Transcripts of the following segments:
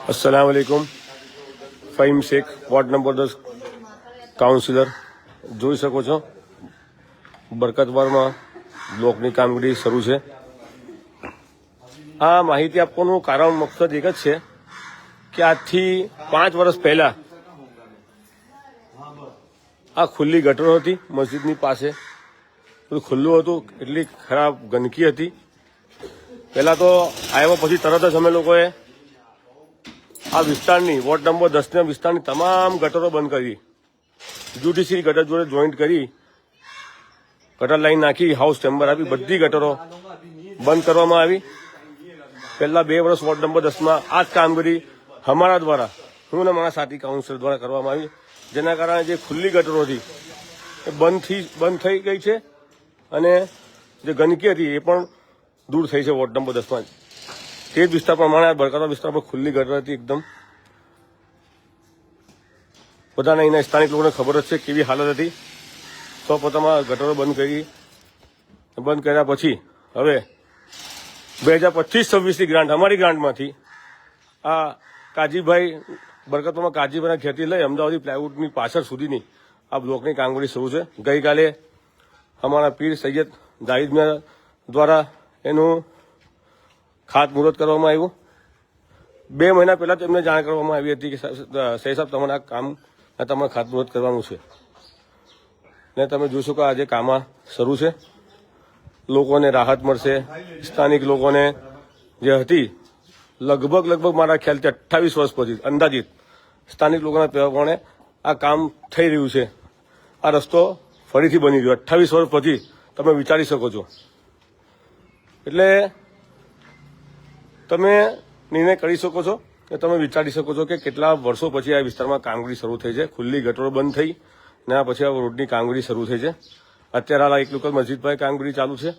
अस्सलाम वालेकुम। Fahim Sheikh, ward number 10 councillor. જોઈ શકો છો બરકતવારમાં બ્લોકની કામગીરી શરૂ છે। આ માહિતી આપવાનું કારણ મકસદ એક જ છે કે આજથી 5 વર્ષ પહેલા આ ખુલ્લી ગટરો હતી મસ્જિદની પાસે, બધું ખુલ્લું હતું, એટલી ખરાબ ગંદકી હતી। પહેલા તો આવ્યા પછી તરત જ અમે લોકોએ આ વિસ્તારની વોર્ડ નંબર 10ના વિસ્તારની તમામ ગટરો બંધ કરી, જ્યુડિશિયરી ગટર જોડે જોઈન્ટ કરી ગટર લાઈન નાખી, હાઉસ ચેમ્બર આપી, બધી ગટરો બંધ કરવામાં આવી। પહેલા 2 વર્ષ વોર્ડ નંબર 10માં આ જ કામગીરી અમારા દ્વારા, હું અને મારા સાથી કાઉન્સિલર દ્વારા કરવામાં આવી, જેના કારણે જે ખુલ્લી ગટરો હતી એ બંધ થઈ ગઈ છે અને જે ગંદકી હતી એ પણ દૂર થઈ છે વોર્ડ નંબર 10માં। તે જ વિસ્તાર પ્રમાણે બરકતવા વિસ્તારમાં ખુલ્લી ગટર હતી એકદમ, બધાને અહીંના સ્થાનિક લોકોને ખબર જ છે કેવી હાલત હતી। સૌપ્રથમ આ ગટરો બંધ કર્યા પછી હવે 2025-26ની ગ્રાન્ટ, અમારી ગ્રાન્ટમાંથી આ કાજીભાઈ બરકતવામાં કાજીભાઈના ખેતી લઈ અમદાવાદી પ્લાયવુડની પાછળ સુધીની આ બ્લોકની કામગીરી શરૂ છે। ગઈકાલે અમારા પીર સૈયદ જાહિદ મિયા દ્વારા એનું ખાતમુહૂર્ત કરવામાં આવ્યું। 2 મહિના પહેલા તો એમને જાણ કરવામાં આવી હતી કે સાહેબ તમારે આ કામ તમારે ખાતમુહૂર્ત કરવાનું છે, ને તમે જોશો કે આજે કામ શરૂ છે। લોકોને રાહત મળશે, સ્થાનિક લોકોને જે હતી લગભગ મારા ખ્યાલથી 28 વર્ષ પછી અંદાજિત સ્થાનિક લોકોના પ્રમાણે આ કામ થઈ રહ્યું છે। આ રસ્તો ફરીથી બની ગયો 28 વર્ષ પછી, તમે વિચારી શકો છો। એટલે તમે નિર્ણય કરી શકો છો કે તમે વિચારી શકો છો કે કેટલા વર્ષો પછી આ વિસ્તારમાં કામગીરી શરૂ થઈ છે। ખુલ્લી ગટરો બંધ થઈ ને આ પછી આ રોડની કામગીરી શરૂ થઈ છે। અત્યારે હાલ એક લોકલ મસ્જિદ પર કામગીરી ચાલુ છે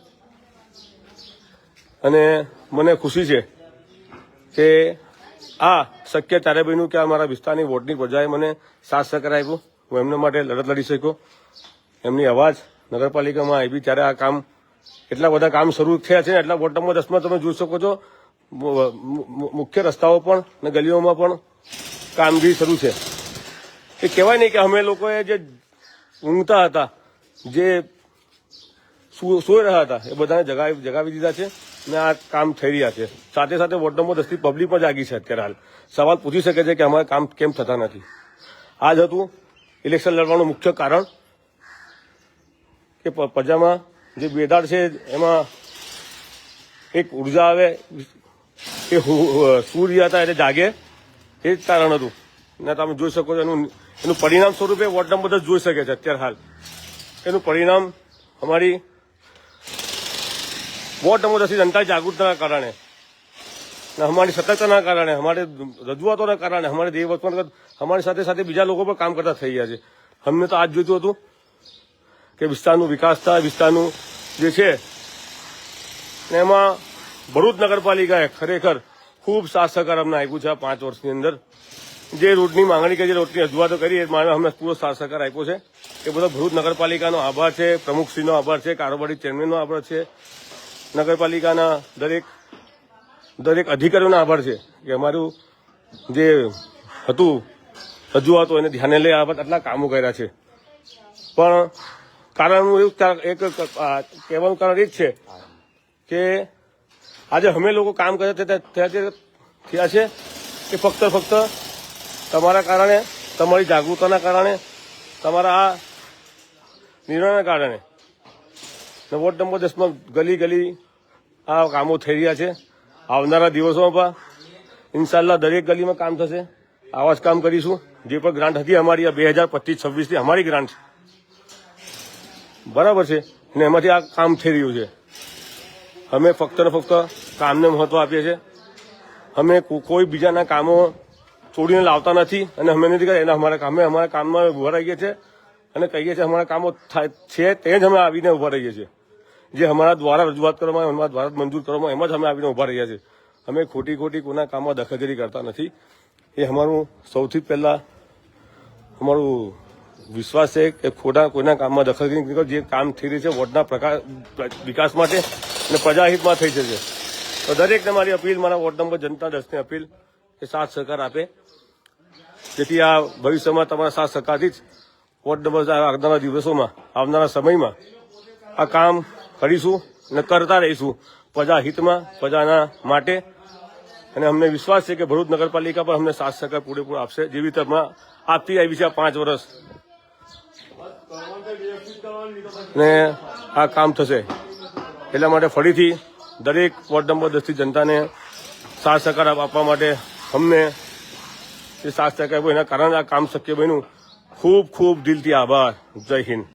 અને મને ખુશી છે કે આ શક્ય ત્યારે બન્યું કે અમારા વિસ્તારની વોર્ડની પ્રજાએ મને સાથ સહકાર આપ્યો, હું એમના માટે લડત લડી શક્યો, એમની અવાજ નગરપાલિકામાં આવી ત્યારે આ કામ, એટલા બધા કામ શરૂ થયા છે। એટલા વોર્ડ નંબર 10માં તમે જોઈ શકો છો મુખ્ય રસ્તાઓ પણ અને ગલીઓમાં પણ કામગીરી શરૂ છે। એ કહેવાય નહીં કે અમે લોકોએ જે ઊંઘતા હતા, જે સૂઈ રહ્યા હતા, એ બધાને જગાવી દીધા છે ને આ કામ થઈ રહ્યા છે। સાથે સાથે વોર્ડ નંબર 10ની પબ્લિક પણ જાગી છે। અત્યારે હાલ સવાલ પૂછી શકે છે કે અમારા કામ કેમ થતા નથી। આ જ હતું ઇલેક્શન લડવાનું મુખ્ય કારણ કે પ્રજામાં જે બેદાર છે એમાં એક ઉર્જા આવે, એ સૂર્ય હતા એટલે જાગે, એ જ કારણ હતું। ને તમે જોઈ શકો છો એનું પરિણામ સ્વરૂપે વોર્ડ નંબર 10 જોઈ શકે છે અત્યારે હાલ। એનું પરિણામ અમારી વોર્ડ નંબર 10ની જનતા જાગૃતતાના કારણે, અમારી સતર્કતાના કારણે, અમારી રજૂઆતોના કારણે, અમારી દેવવર્તમાન અમારી સાથે સાથે બીજા લોકો પણ કામ કરતા થઈ ગયા છે। અમને તો આજ જોઈતું હતું કે વિસ્તારનું વિકાસ થાય, વિસ્તારનું જે છે એમાં ભરૂચ નગરપાલિકાએ ખરેખર ખૂબ સાથ સહકાર અમને આપ્યું છે। આ 5 વર્ષની અંદર જે રોડની માંગણી કરી, જે રોડની રજૂઆતો કરી, એ અમને પૂરો સાથ સહકાર આપ્યો છે। એ બધો ભરૂચ નગરપાલિકાનો આભાર છે, પ્રમુખશ્રીનો આભાર છે, કારોબારી ચેરમેનનો આભાર છે, નગરપાલિકાના દરેક અધિકારીઓનો આભાર છે કે અમારું જે હતું રજૂઆતો એને ધ્યાને લઈ આટલા કામો કર્યા છે। પણ કારણ એક કહેવાનું કારણ એ જ છે કે આજે અમે લોકો કામ કર્યા થયા છે કે ફક્ત તમારા કારણે, તમારી જાગૃતતાના કારણે, તમારા આ નિર્ણયના કારણે વોર્ડ નંબર 10માં ગલી આ કામો થઈ રહ્યા છે। આવનારા દિવસોમાં પણ ઇન્શાલ્લાહ દરેક ગલીમાં કામ થશે। આવા જ કામ કરીશું। જે પણ ગ્રાન્ટ હતી અમારી આ 2025-26ની અમારી ગ્રાન્ટ બરાબર છે ને એમાંથી આ કામ થઈ રહ્યું છે। અમે ફક્ત ને ફક્ત કામને મહત્વ આપીએ છીએ। અમે કોઈ બીજાના કામો છોડીને લાવતા નથી અને અમે નથી કરતા, અમારા કામમાં ઉભા રહીએ છીએ અને કહીએ છીએ અમારા કામો છે તે જ અમે આવીને ઉભા રહીએ છીએ। જે અમારા દ્વારા રજૂઆત કરવામાં, અમારા દ્વારા મંજૂર કરવામાં, એમાં જ અમે આવીને ઉભા રહ્યા છીએ। અમે ખોટી કોઈના કામમાં દખલગીરી કરતા નથી। એ અમારું સૌથી પહેલા અમારું વિશ્વાસ છે કે કોઈના કામમાં દખલગીરી નહીં કરો। જે કામ થઈ રહ્યું છે વોર્ડના વિકાસ માટે અને પ્રજાહિતમાં થઈ જશે। તો દરેકને મારી અપીલ, મારા વોર્ડ નંબર જનતા 10ની અપીલ એ સાથ સહકાર આપે, જેથી આ ભવિષ્યમાં તમારા સાથ સહકારથી જ વોર્ડ નંબર આવનારા દિવસોમાં, આવનારા સમયમાં આ કામ કરીશું અને કરતા રહીશું પ્રજા હિતમાં, પ્રજાના માટે. અને અમને વિશ્વાસ છે કે ભરૂચ નગરપાલિકા પણ અમને સાથ સહકાર પૂરેપૂરો આપશે, જેવી રીતે હમણાં આપતી આવી છે આ 5 વર્ષ. ને આ કામ થશે. એટલા માટે ફરીથી દરેક વોર્ડ નંબર 10 થી જનતાને સાથ સહકાર આપવા માટે અમને જે સાથ સહકાર એના કારણે આ કામ શક્ય બન્યું. ખૂબ ખૂબ દિલથી આભાર. જય હિન્દ.